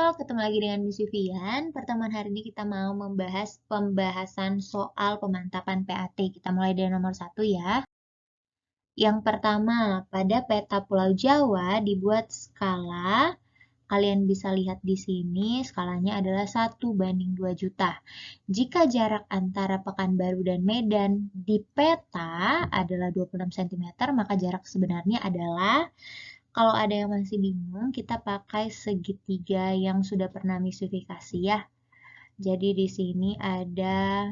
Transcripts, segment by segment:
Halo, ketemu lagi dengan Miss Vivian. Pertemuan hari ini kita mau membahas pembahasan soal pemantapan PAT. Kita mulai dari nomor 1 ya. Yang pertama, pada peta Pulau Jawa dibuat skala. Kalian bisa lihat di sini, skalanya adalah 1:2 juta. Jika jarak antara Pekanbaru dan Medan di peta adalah 26 cm, maka jarak sebenarnya adalah, kalau ada yang masih bingung, kita pakai segitiga yang sudah pernah misifikasi ya. Jadi di sini ada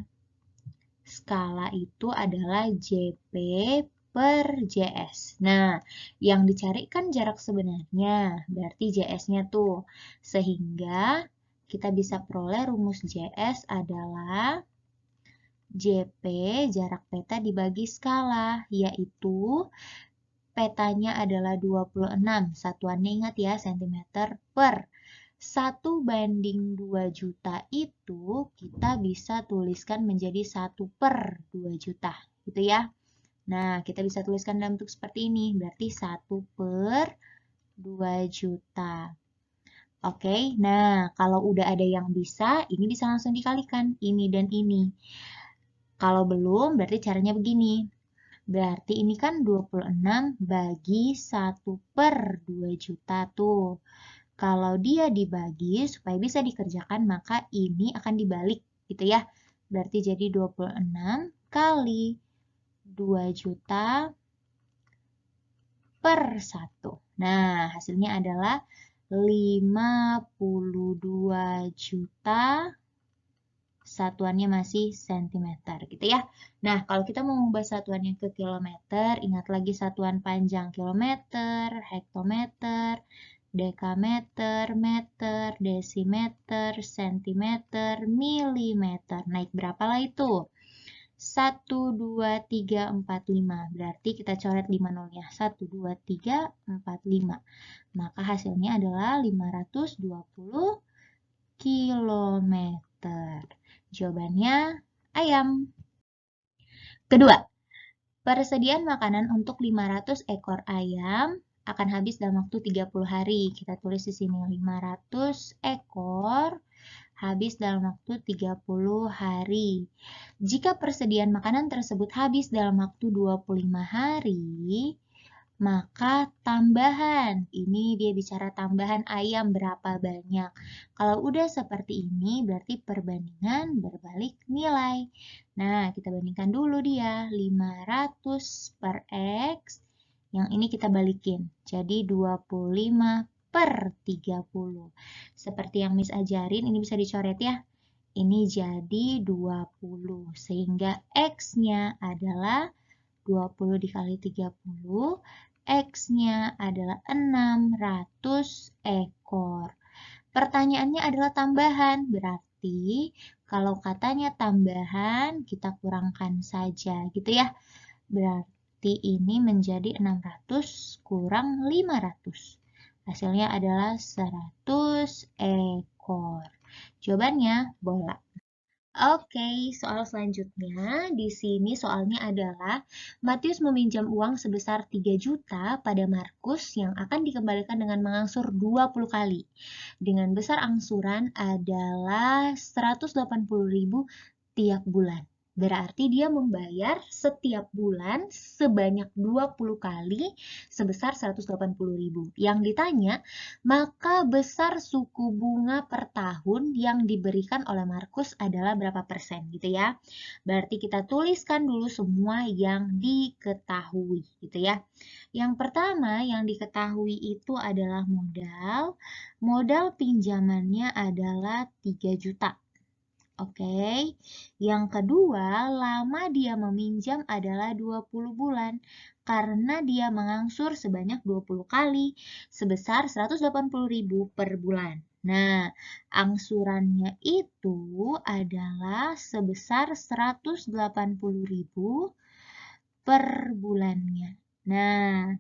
skala itu adalah JP per JS. Nah, yang dicari kan jarak sebenarnya, berarti JS-nya tuh. Sehingga kita bisa peroleh rumus JS adalah JP, jarak peta dibagi skala, yaitu petanya adalah 26, satuannya ingat ya, cm per 1:2 juta itu kita bisa tuliskan menjadi 1/2 juta, gitu ya. Nah, kita bisa tuliskan dalam bentuk seperti ini, berarti 1/2 juta. Oke, nah kalau udah ada yang bisa, ini bisa langsung dikalikan, ini dan ini. Kalau belum, berarti caranya begini. Berarti ini kan 26 bagi 1/2 juta tuh. Kalau dia dibagi supaya bisa dikerjakan, maka ini akan dibalik gitu ya. Berarti jadi 26 kali 2 juta per 1. Nah, hasilnya adalah 52 juta, satuannya masih cm gitu ya. Nah, kalau kita mau mengubah satuannya ke kilometer, ingat lagi satuan panjang kilometer, hektometer, dekameter, meter, desimeter, sentimeter, milimeter. Naik berapa lah itu? 1, 2, 3, 4, 5. Berarti kita coret 5 nolnya. 1, 2, 3, 4, 5. Maka hasilnya adalah 520 kilometer. Jawabannya ayam. Kedua, persediaan makanan untuk 500 ekor ayam akan habis dalam waktu 30 hari. Kita tulis di sini 500 ekor habis dalam waktu 30 hari. Jika persediaan makanan tersebut habis dalam waktu 25 hari, maka tambahan, ini dia bicara tambahan ayam berapa banyak. Kalau udah seperti ini, berarti perbandingan berbalik nilai. Nah, kita bandingkan dulu dia, 500 per X, yang ini kita balikin, jadi 25/30. Seperti yang Miss ajarin, ini bisa dicoret ya. Ini jadi 20, sehingga X-nya adalah 20 dikali 30, X-nya adalah 600 ekor. Pertanyaannya adalah tambahan, berarti kalau katanya tambahan, kita kurangkan saja gitu ya. Berarti ini menjadi 600 kurang 500. Hasilnya adalah 100 ekor. Jawabannya bola. Oke, soal selanjutnya di sini soalnya adalah Matius meminjam uang sebesar 3 juta pada Markus yang akan dikembalikan dengan mengangsur 20 kali. Dengan besar angsuran adalah 180.000 tiap bulan. Berarti dia membayar setiap bulan sebanyak 20 kali sebesar 180.000. Yang ditanya, maka besar suku bunga per tahun yang diberikan oleh Markus adalah berapa persen gitu ya. Berarti kita tuliskan dulu semua yang diketahui gitu ya. Yang pertama yang diketahui itu adalah modal. Modal pinjamannya adalah 3 juta. Oke, yang kedua, lama dia meminjam adalah 20 bulan karena dia mengangsur sebanyak 20 kali sebesar 180.000 per bulan. Nah, angsurannya itu adalah sebesar 180.000 per bulannya. Nah,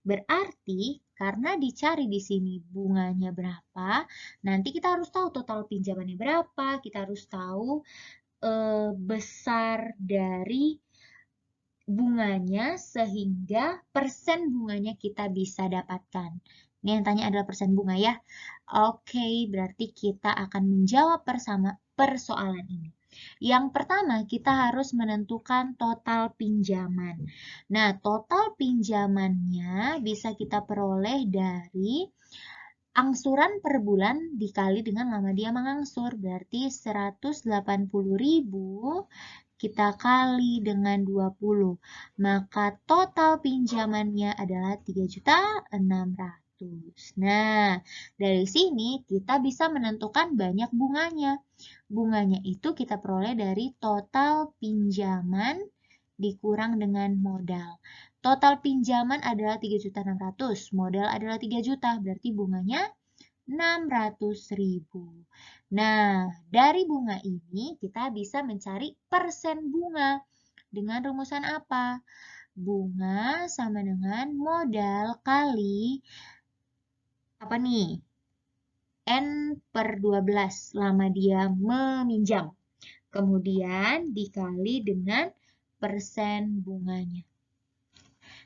berarti karena dicari di sini bunganya berapa, nanti kita harus tahu total pinjamannya berapa, kita harus tahu besar dari bunganya sehingga persen bunganya kita bisa dapatkan. Ini yang tanya adalah persen bunga ya. Oke, berarti kita akan menjawab persoalan ini. Yang pertama, kita harus menentukan total pinjaman. Nah, total pinjamannya bisa kita peroleh dari angsuran per bulan dikali dengan lama dia mengangsur. Berarti 180.000 kita kali dengan 20. Maka total pinjamannya adalah 3.600.000. Nah, dari sini kita bisa menentukan banyak bunganya. Bunganya itu kita peroleh dari total pinjaman dikurang dengan modal. Total pinjaman adalah 3.600.000, modal adalah 3 juta, berarti bunganya 600.000. Nah, dari bunga ini kita bisa mencari persen bunga. Dengan rumusan apa? Bunga sama dengan modal kali, apa nih? N per 12, lama dia meminjam. Kemudian dikali dengan persen bunganya.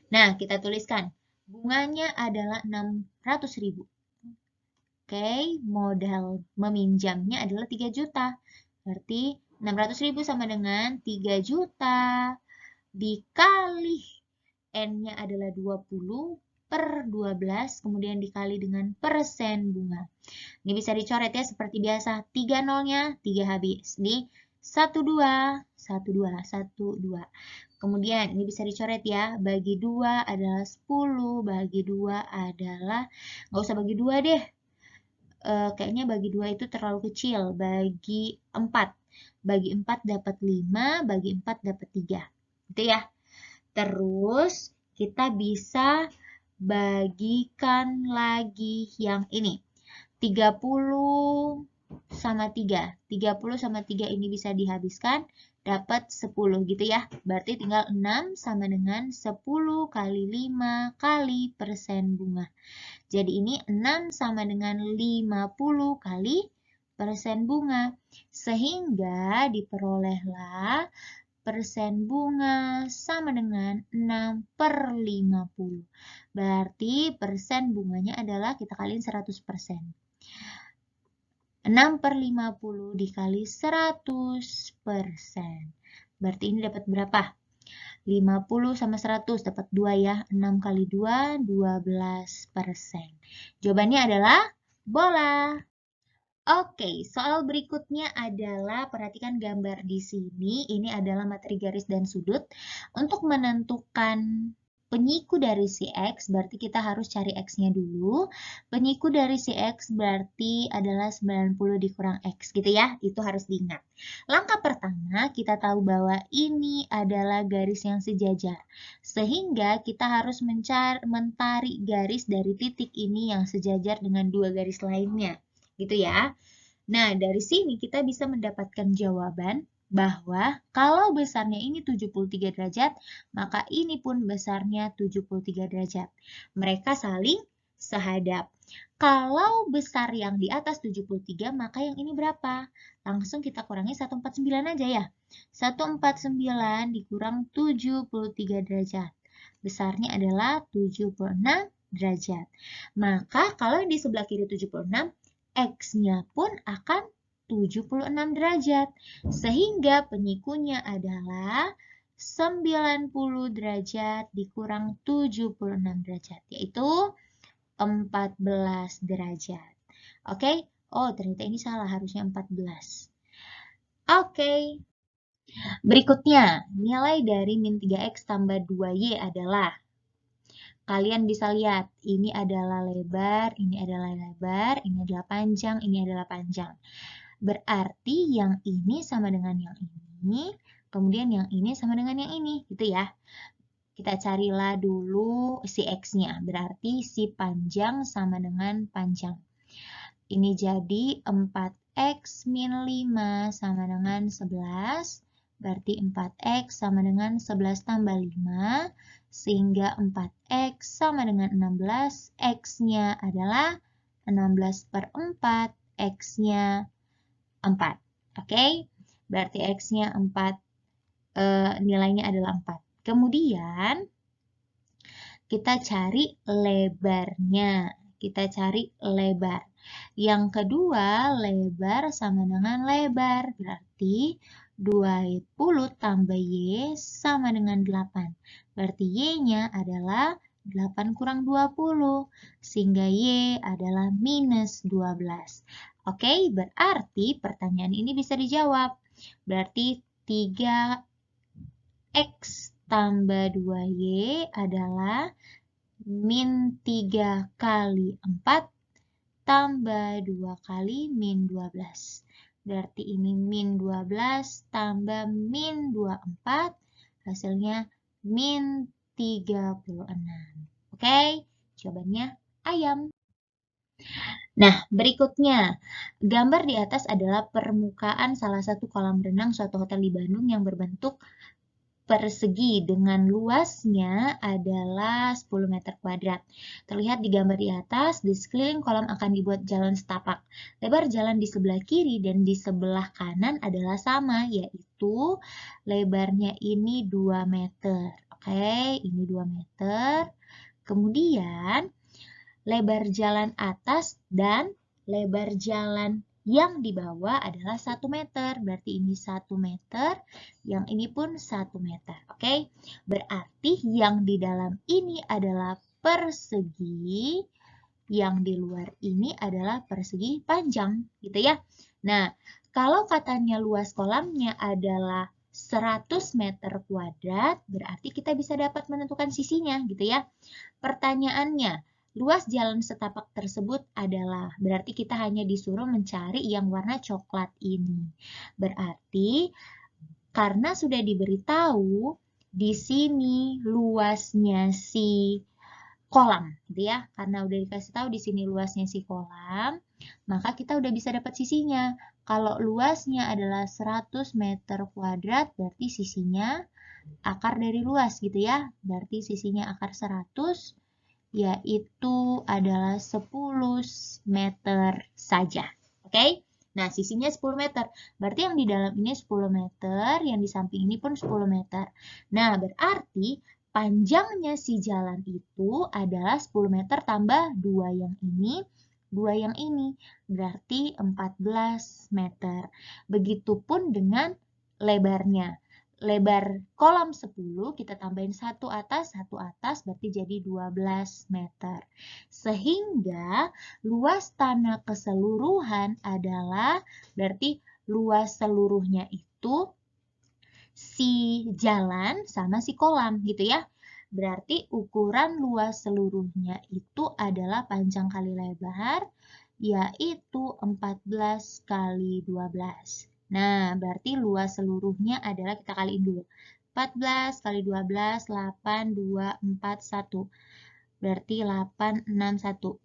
Nah, kita tuliskan. Bunganya adalah 600.000. Oke, modal meminjamnya adalah 3 juta. Berarti 600.000 sama dengan 3 juta dikali N-nya adalah 20 per 12, kemudian dikali dengan persen bunga. Ini bisa dicoret ya seperti biasa. 3 nolnya, 3 habis. Ini 12, 12, 12. Kemudian ini bisa dicoret ya. Bagi 2 adalah 10, bagi 2 adalah, nggak usah bagi 2 deh. Kayaknya bagi 2 itu terlalu kecil. Bagi 4. Bagi 4 dapat 5, bagi 4 dapat 3. Gitu ya. Terus kita bisa bagikan lagi yang ini. 30 sama 3. 30 sama 3 ini bisa dihabiskan, dapat 10 gitu ya. Berarti tinggal 6 sama dengan 10 kali 5 kali persen bunga. Jadi ini 6 sama dengan 50 kali persen bunga. Sehingga diperolehlah persen bunga sama dengan 6 per 50. Berarti persen bunganya adalah kita kaliin 100%. 6 per 50 dikali 100%. Berarti ini dapat berapa? 50 sama 100 dapat 2 ya. 6 kali 2, 12%. Jawabannya adalah bola. Oke, soal berikutnya adalah perhatikan gambar di sini. Ini adalah materi garis dan sudut. Untuk menentukan penyiku dari si X, berarti kita harus cari X-nya dulu. Penyiku dari si X berarti adalah 90 dikurang X, gitu ya. Itu harus diingat. Langkah pertama, kita tahu bahwa ini adalah garis yang sejajar. Sehingga kita harus mencari garis dari titik ini yang sejajar dengan dua garis lainnya. Gitu ya. Nah, dari sini kita bisa mendapatkan jawaban bahwa kalau besarnya ini 73 derajat, maka ini pun besarnya 73 derajat. Mereka saling sehadap. Kalau besar yang di atas 73, maka yang ini berapa? Langsung kita kurangi 149 aja ya. 149 dikurang 73 derajat. Besarnya adalah 76 derajat. Maka kalau yang di sebelah kiri 76, X-nya pun akan 76 derajat. Sehingga penyikunya adalah 90 derajat dikurang 76 derajat, yaitu 14 derajat. Oke? Oh, ternyata ini salah, harusnya 14. Oke. Berikutnya, nilai dari min 3X tambah 2Y adalah, kalian bisa lihat, ini adalah lebar, ini adalah lebar, ini adalah panjang, ini adalah panjang. Berarti yang ini sama dengan yang ini, kemudian yang ini sama dengan yang ini, gitu ya. Kita carilah dulu si X-nya, berarti si panjang sama dengan panjang. Ini jadi 4X min 5 sama dengan 11, berarti 4X sama dengan 11 tambah 5, sehingga 4X sama dengan 16, X-nya adalah 16 per 4, X-nya 4. Oke, berarti X-nya 4, nilainya adalah 4. Kemudian, kita cari lebarnya. kita cari lebar. Yang kedua, lebar sama dengan lebar. Berarti 20 tambah Y sama dengan 8. Berarti Y-nya adalah 8 kurang 20. Sehingga Y adalah minus 12. Oke, berarti pertanyaan ini bisa dijawab. Berarti 3X tambah 2Y adalah min 3 kali 4 tambah 2 kali min 12. Berarti ini min 12 tambah min 24, hasilnya min 36. Oke, jawabannya ayam. Nah, berikutnya, gambar di atas adalah permukaan salah satu kolam renang suatu hotel di Bandung yang berbentuk persegi dengan luasnya adalah 10 meter kuadrat. Terlihat di gambar di atas, di sekeliling kolam akan dibuat jalan setapak. Lebar jalan di sebelah kiri dan di sebelah kanan adalah sama, yaitu lebarnya ini 2 meter. Oke, ini 2 meter. Kemudian, lebar jalan atas dan lebar jalan yang di bawah adalah 1 meter. Berarti ini 1 meter, yang ini pun 1 meter. Oke, berarti yang di dalam ini adalah persegi, yang di luar ini adalah persegi panjang, gitu ya. Nah, kalau katanya luas kolamnya adalah 100 meter kuadrat, berarti kita bisa dapat menentukan sisinya, gitu ya. Pertanyaannya, luas jalan setapak tersebut adalah, berarti kita hanya disuruh mencari yang warna coklat ini. Berarti karena sudah diberitahu di sini luasnya si kolam, gitu ya. Karena udah dikasih tahu di sini luasnya si kolam, maka kita udah bisa dapat sisinya. Kalau luasnya adalah 100 meter kuadrat, berarti sisinya akar dari luas, gitu ya. Berarti sisinya akar 100, yaitu adalah 10 meter saja. Oke? Nah, sisinya 10 meter. Berarti yang di dalam ini 10 meter, yang di samping ini pun 10 meter. Nah, berarti panjangnya si jalan itu adalah 10 meter tambah 2 yang ini, 2 yang ini. Berarti 14 meter. Begitupun dengan lebarnya. Lebar kolam 10, kita tambahin 1 atas, berarti jadi 12 meter. Sehingga luas tanah keseluruhan adalah, berarti luas seluruhnya itu si jalan sama si kolam, gitu ya. Berarti ukuran luas seluruhnya itu adalah panjang kali lebar, yaitu 14 kali 12. Nah, berarti luas seluruhnya adalah, kita kaliin dulu. 14 kali 12, 8, 2, 4, 1. Berarti 8, 6, 1.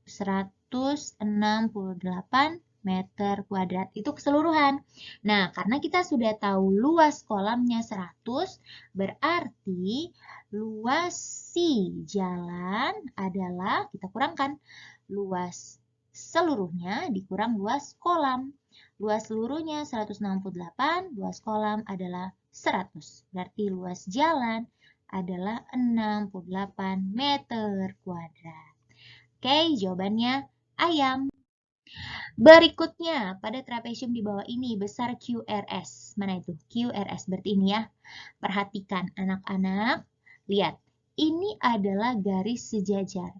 168 meter kuadrat. Itu keseluruhan. Nah, karena kita sudah tahu luas kolamnya 100, berarti luas si jalan adalah, kita kurangkan, luas seluruhnya dikurang luas kolam. Luas seluruhnya 168, luas kolam adalah 100. Berarti luas jalan adalah 68 meter kuadrat. Oke, jawabannya ayam. Berikutnya, pada trapesium di bawah ini besar QRS. Mana itu? QRS berarti ini ya. Perhatikan anak-anak. Lihat, ini adalah garis sejajar.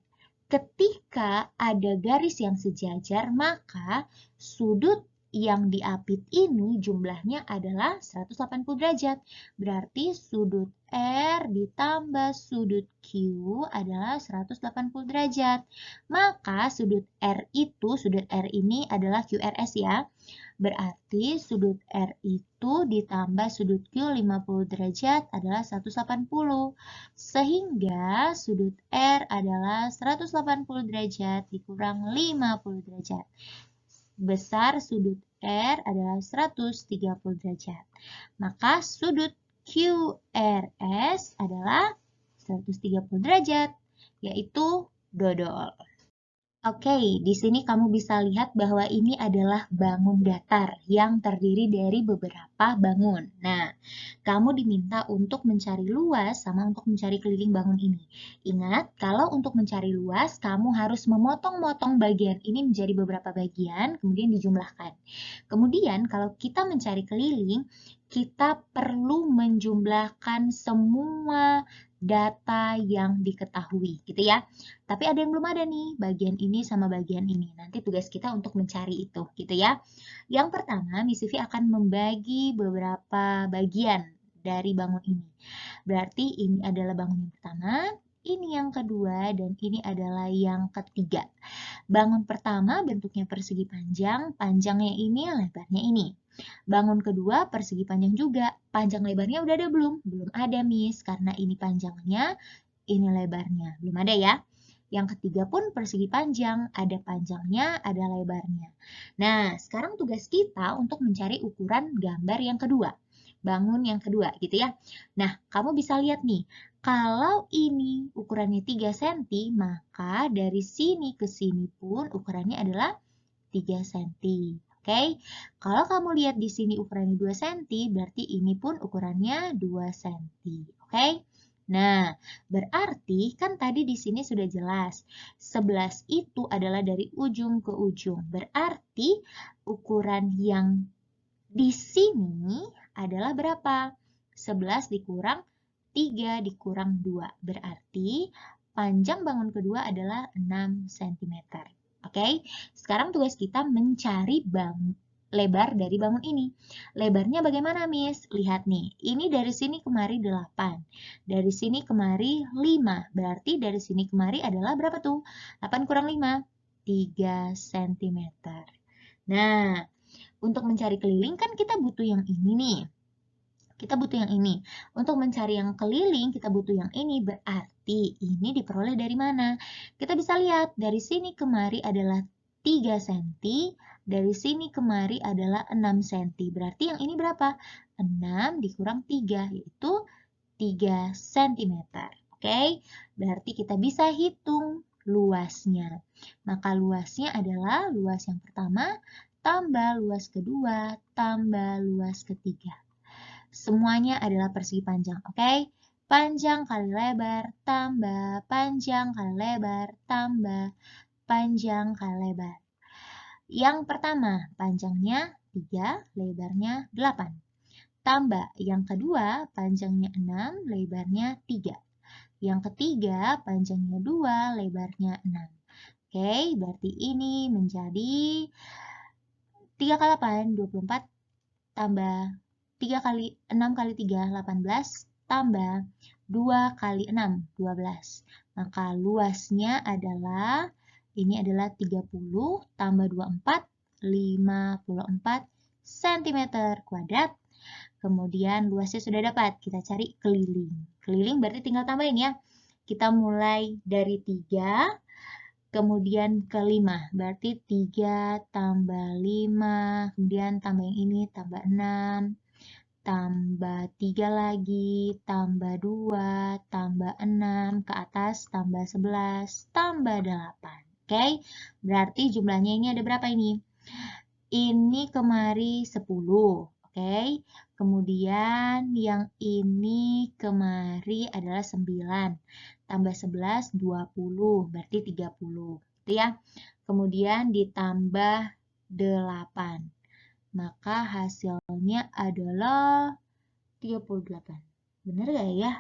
Ketika ada garis yang sejajar, maka sudut yang diapit ini jumlahnya adalah 180 derajat. Berarti sudut R ditambah sudut Q adalah 180 derajat. Maka sudut R ini adalah QRS ya. Berarti sudut R itu ditambah sudut Q 50 derajat adalah 180. Sehingga sudut R adalah 180 derajat dikurang 50 derajat. Besar sudut R adalah 130 derajat. Maka sudut QRS adalah 130 derajat, yaitu dodol. Oke, di sini kamu bisa lihat bahwa ini adalah bangun datar yang terdiri dari beberapa bangun. Nah, kamu diminta untuk mencari luas sama untuk mencari keliling bangun ini. Ingat, kalau untuk mencari luas, kamu harus memotong-motong bagian ini menjadi beberapa bagian, kemudian dijumlahkan. Kemudian, kalau kita mencari keliling, kita perlu menjumlahkan semua data yang diketahui, gitu ya. Tapi ada yang belum ada nih, bagian ini sama bagian ini. Nanti tugas kita untuk mencari itu, gitu ya. Yang pertama, Miss Vivi akan membagi beberapa bagian dari bangun ini. Berarti ini adalah bangun yang pertama, ini yang kedua, dan ini adalah yang ketiga. Bangun pertama bentuknya persegi panjang, panjangnya ini, lebarnya ini. Bangun kedua persegi panjang juga, panjang lebarnya udah ada belum? Belum ada, Miss, karena ini panjangnya, ini lebarnya. Belum ada ya. Yang ketiga pun persegi panjang, ada panjangnya, ada lebarnya. Nah, sekarang tugas kita untuk mencari ukuran gambar yang kedua. Bangun yang kedua, gitu ya. Nah, kamu bisa lihat nih, kalau ini ukurannya 3 cm, maka dari sini ke sini pun ukurannya adalah 3 cm. Oke, kalau kamu lihat di sini ukurannya 2 cm, berarti ini pun ukurannya 2 cm. Oke, nah berarti kan tadi di sini sudah jelas, 11 itu adalah dari ujung ke ujung. Berarti ukuran yang di sini adalah berapa? 11 dikurang 3 dikurang 2. Berarti panjang bangun kedua adalah 6 cm. Oke, sekarang tugas kita mencari lebar dari bangun ini. Lebarnya bagaimana, Miss? Lihat nih, ini dari sini kemari 8. Dari sini kemari 5. Berarti dari sini kemari adalah berapa tuh? 8 kurang 5? 3 cm. Nah, untuk mencari keliling kan kita butuh yang ini nih. Kita butuh yang ini. Untuk mencari yang keliling kita butuh yang ini. Berarti ini diperoleh dari mana? Kita bisa lihat dari sini kemari adalah 3 cm. Dari sini kemari adalah 6 cm. Berarti yang ini berapa? 6 dikurang 3 yaitu 3 cm. Oke? Berarti kita bisa hitung luasnya. Maka luasnya adalah luas yang pertama tambah luas kedua tambah luas ketiga. Semuanya adalah persegi panjang, oke? Panjang kali lebar tambah panjang kali lebar tambah panjang kali lebar. Yang pertama, panjangnya 3, lebarnya 8. Tambah yang kedua, panjangnya 6, lebarnya 3. Yang ketiga, panjangnya 2, lebarnya 6. Oke, berarti ini menjadi 3 kali 8, 24, tambah 3 kali 6 kali 3, 18, tambah 2 kali 6, 12. Maka luasnya adalah, ini adalah 30, tambah 24, 54 cm kuadrat. Kemudian luasnya sudah dapat, kita cari keliling. Keliling berarti tinggal tambahin ya. Kita mulai dari 3, kemudian ke 5. Berarti 3 tambah 5, kemudian tambah yang ini, tambah 6, tambah 3 lagi, tambah 2, tambah 6, ke atas, tambah 11, tambah 8. Oke, berarti jumlahnya ini ada berapa ini? Ini kemari 10. Oke, kemudian yang ini kemari adalah 9. Tambah 11, 20, berarti 30. Gitu ya. Kemudian ditambah 8. Maka hasilnya adalah 38. Bener gak ya?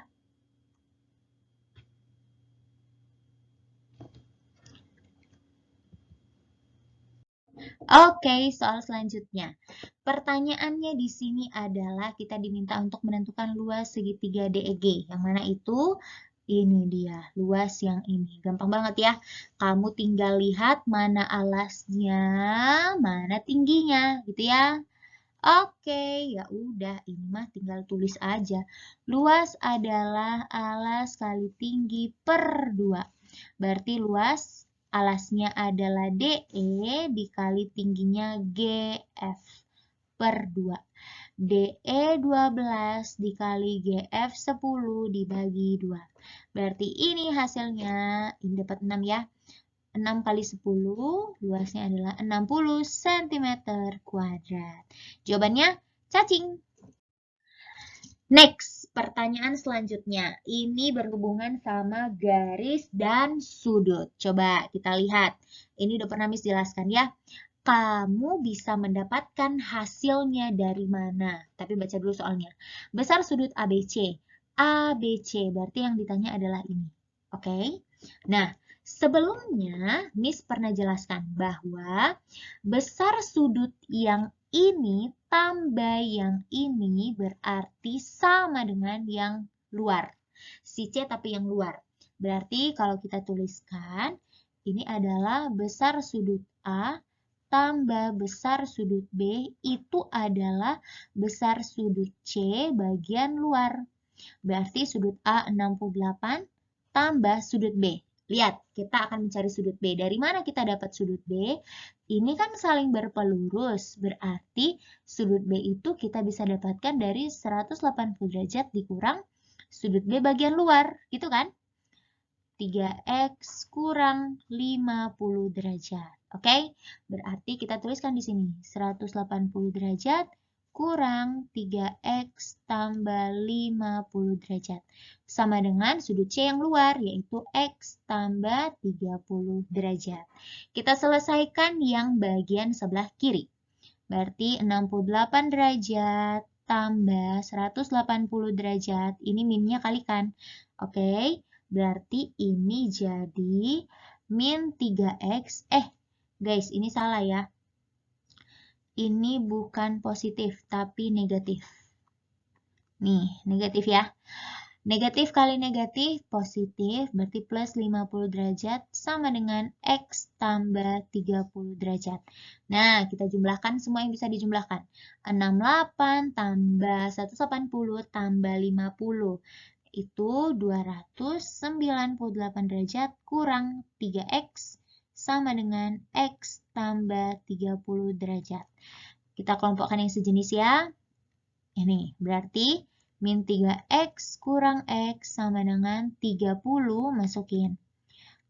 Oke, soal selanjutnya. Pertanyaannya di sini adalah kita diminta untuk menentukan luas segitiga DEG. Yang mana itu? Ini dia, luas yang ini. Gampang banget ya. Kamu tinggal lihat mana alasnya, mana tingginya, gitu ya. Oke, ya udah, ini mah tinggal tulis aja. Luas adalah alas kali tinggi per 2. Berarti luas alasnya adalah DE dikali tingginya GF per 2. DE 12 dikali GF 10 dibagi 2. Berarti ini hasilnya, ini dapat 6 ya. 6 kali 10, luasnya adalah 60 cm kuadrat. Jawabannya cacing. Next, pertanyaan selanjutnya. Ini berhubungan sama garis dan sudut. Coba kita lihat. Ini udah pernah Miss jelaskan ya. Kamu bisa mendapatkan hasilnya dari mana? Tapi baca dulu soalnya. Besar sudut ABC. ABC, berarti yang ditanya adalah ini. Oke? Nah, sebelumnya Miss pernah jelaskan bahwa besar sudut yang ini tambah yang ini berarti sama dengan yang luar. Si C tapi yang luar. Berarti kalau kita tuliskan, ini adalah besar sudut A tambah besar sudut B itu adalah besar sudut C bagian luar. Berarti sudut A 68 tambah sudut B. Lihat, kita akan mencari sudut B. Dari mana kita dapat sudut B? Ini kan saling berpelurus. Berarti sudut B itu kita bisa dapatkan dari 180 derajat dikurang sudut B bagian luar. Gitu kan? 3x kurang 50 derajat. Oke? Berarti kita tuliskan di sini 180 derajat kurang 3x tambah 50 derajat. Sama dengan sudut C yang luar, yaitu x tambah 30 derajat. Kita selesaikan yang bagian sebelah kiri. Berarti 68 derajat tambah 180 derajat. Ini minnya kalikan. Oke, berarti ini jadi min 3x. Guys, ini salah ya. Ini bukan positif, tapi negatif. Nih, negatif ya. Negatif kali negatif, positif, berarti plus 50 derajat sama dengan X tambah 30 derajat. Nah, kita jumlahkan semua yang bisa dijumlahkan. 68 tambah 180 tambah 50. Itu 298 derajat kurang 3X sama dengan X tambah 30 derajat. Kita kelompokkan yang sejenis ya. Ini berarti min 3X kurang X sama dengan 30, masukin.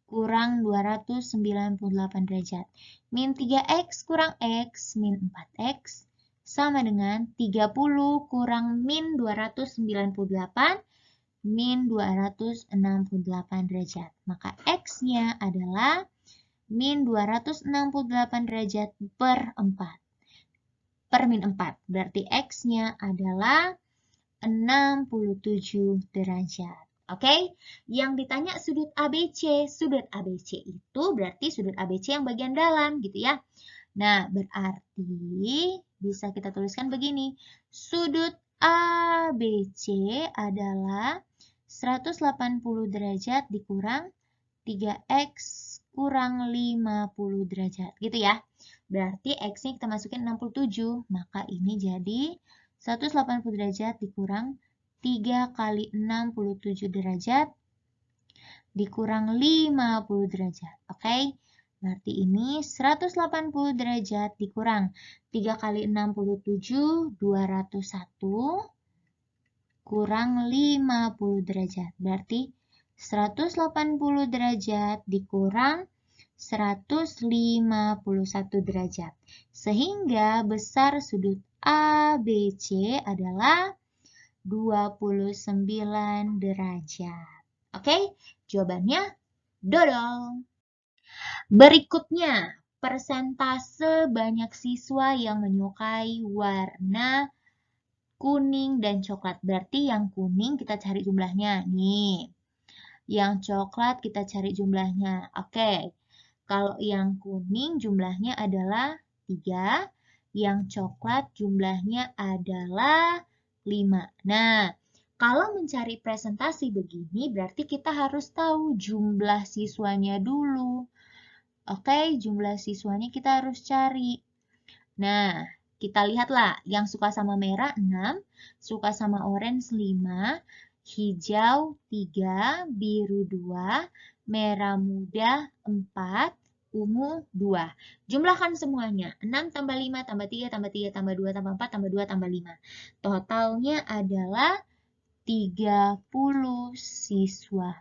Kurang 298 derajat. Min 3X kurang X min 4X sama dengan 30 kurang min 298 min 268 derajat. Maka X-nya adalah min 268 derajat per 4. Per min 4. Berarti X-nya adalah 67 derajat. Oke, yang ditanya sudut ABC. Sudut ABC itu berarti sudut ABC yang bagian dalam gitu ya. Nah, berarti bisa kita tuliskan begini. Sudut ABC adalah 180 derajat dikurang 3X kurang 50 derajat. Gitu ya. Berarti X-nya kita masukin 67. Maka ini jadi 180 derajat dikurang 3 kali 67 derajat dikurang 50 derajat. Oke, berarti ini 180 derajat dikurang 3 kali 67, 201 kurang 50 derajat. Berarti 180 derajat dikurang 151 derajat. Sehingga besar sudut ABC adalah 29 derajat. Oke, jawabannya dodol. Berikutnya, persentase banyak siswa yang menyukai warna kuning dan coklat. Berarti yang kuning kita cari jumlahnya. Nih, yang coklat kita cari jumlahnya. Oke, kalau yang kuning jumlahnya adalah 3, yang coklat jumlahnya adalah 5. Nah, kalau mencari presentasi begini berarti kita harus tahu jumlah siswanya dulu. Oke, jumlah siswanya kita harus cari. Nah, kita lihatlah yang suka sama merah 6, suka sama orange 5, hijau 3, biru 2, merah muda 4, ungu 2. Jumlahkan semuanya. 6 tambah 5 tambah 3 tambah 3 tambah 2 tambah 4 tambah 2 tambah 5. Totalnya adalah 30 siswa.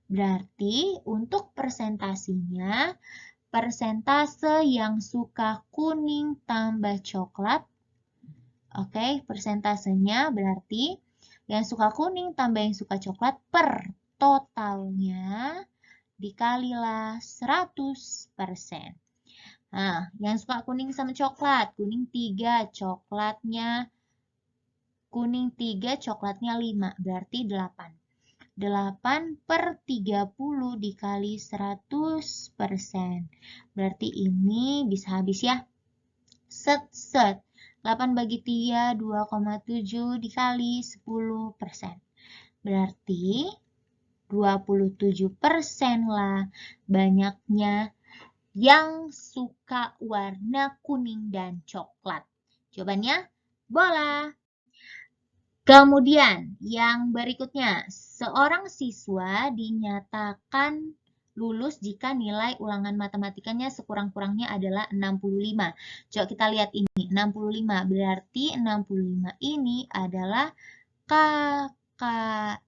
Berarti untuk persentasinya, persentase yang suka kuning tambah coklat. Oke, persentasenya berarti yang suka kuning tambah yang suka coklat per totalnya dikalilah 100%. Nah, yang suka kuning sama coklat, kuning 3, coklatnya kuning 3, coklatnya 5, berarti 8. 8 per 30 dikali 100%. Berarti ini bisa habis ya. Set. 8 bagi 3, 2,7 dikali 10%. Berarti 27% lah banyaknya yang suka warna kuning dan coklat. Jawabannya bola. Kemudian yang berikutnya, seorang siswa dinyatakan lulus jika nilai ulangan matematikanya sekurang-kurangnya adalah 65. Coba kita lihat ini, 65 berarti 65 ini adalah KKM-nya.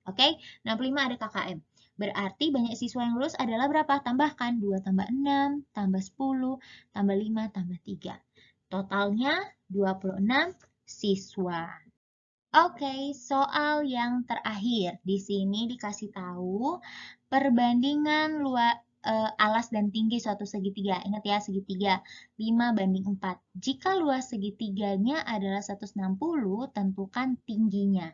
Oke, 65 ada KKM. Berarti banyak siswa yang lulus adalah berapa? Tambahkan 2 tambah 6, tambah 10, tambah 5, tambah 3. Totalnya 26 siswa. Oke, soal yang terakhir. Di sini dikasih tahu perbandingan alas dan tinggi suatu segitiga. Ingat ya, segitiga 5:4. Jika luas segitiganya adalah 160, tentukan tingginya.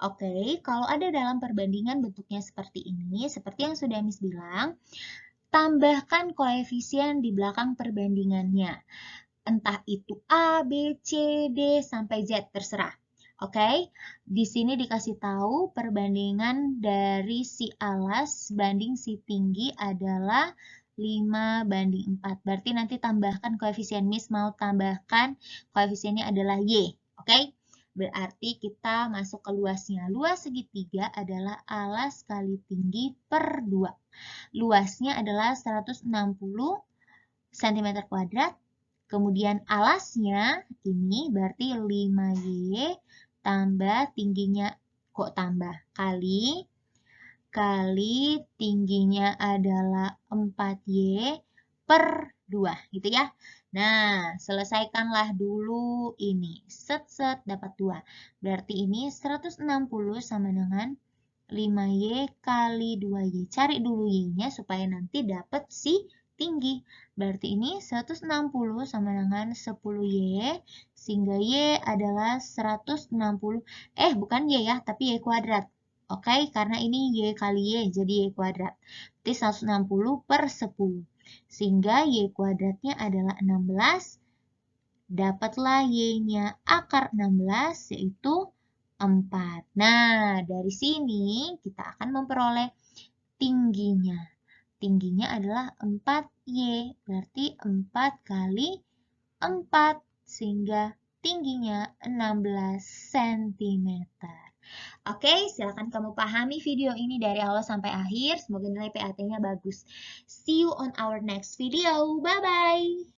Oke, kalau ada dalam perbandingan bentuknya seperti ini, seperti yang sudah Miss bilang, tambahkan koefisien di belakang perbandingannya. Entah itu A, B, C, D, sampai Z, terserah. Oke, di sini dikasih tahu perbandingan dari si alas banding si tinggi adalah 5:4. Berarti nanti tambahkan koefisien. Miss mau tambahkan koefisiennya adalah Y. Oke, berarti kita masuk ke luasnya. Luas segitiga adalah alas kali tinggi per 2. Luasnya adalah 160 cm kuadrat. Kemudian alasnya ini berarti 5Y tambah tingginya, kok tambah, kali tingginya adalah 4Y per 2 gitu ya. Nah, selesaikanlah dulu ini. Set dapat 2. Berarti ini 160 sama dengan 5Y kali 2Y. Cari dulu Y-nya supaya nanti dapat si tinggi. Berarti ini 160 sama dengan 10Y, sehingga Y adalah 160, bukan Y ya, tapi Y kuadrat. Oke, karena ini Y kali Y, jadi Y kuadrat. Berarti 160 per 10. Sehingga Y kuadratnya adalah 16. Dapatlah Y-nya akar 16, yaitu 4. Nah, dari sini kita akan memperoleh tingginya. Tingginya adalah 4Y, berarti 4 kali 4, sehingga tingginya 16 cm. Oke, silakan kamu pahami video ini dari awal sampai akhir. Semoga nilai PAT-nya bagus. See you on our next video. Bye-bye!